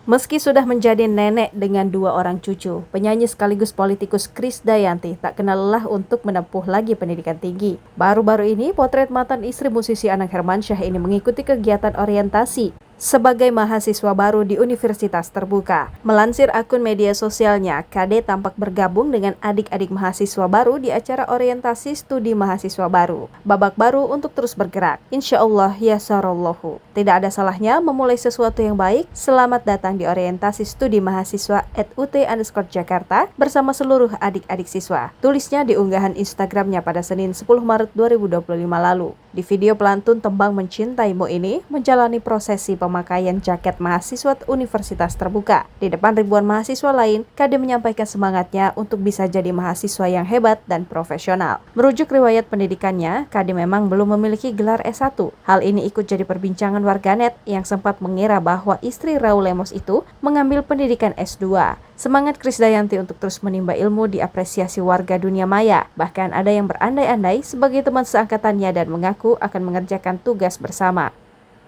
Meski sudah menjadi nenek dengan 2 orang cucu, penyanyi sekaligus politikus Krisdayanti tak kenal lelah untuk menempuh lagi pendidikan tinggi. Baru-baru ini, potret mantan istri musisi Anang Hermansyah ini mengikuti kegiatan orientasi sebagai mahasiswa baru di Universitas Terbuka. Melansir akun media sosialnya, KD tampak bergabung dengan adik-adik mahasiswa baru di acara orientasi studi mahasiswa baru. Babak baru untuk terus bergerak. Insya Allah ya sarallahu. Tidak ada salahnya memulai sesuatu yang baik. Selamat datang di orientasi studi mahasiswa @ut_Jakarta bersama seluruh adik-adik siswa. Tulisnya di unggahan Instagramnya pada Senin 10 Maret 2025 lalu. Di video pelantun Tembang Mencintaimu ini menjalani prosesi pemakaian jaket mahasiswa Universitas Terbuka. Di depan ribuan mahasiswa lain, KD menyampaikan semangatnya untuk bisa jadi mahasiswa yang hebat dan profesional. Merujuk riwayat pendidikannya, KD memang belum memiliki gelar S1. Hal ini ikut jadi perbincangan warganet yang sempat mengira bahwa istri Raul Lemos itu mengambil pendidikan S2. Semangat Krisdayanti untuk terus menimba ilmu diapresiasi warga dunia maya. Bahkan ada yang berandai-andai sebagai teman seangkatannya dan mengaku akan mengerjakan tugas bersama.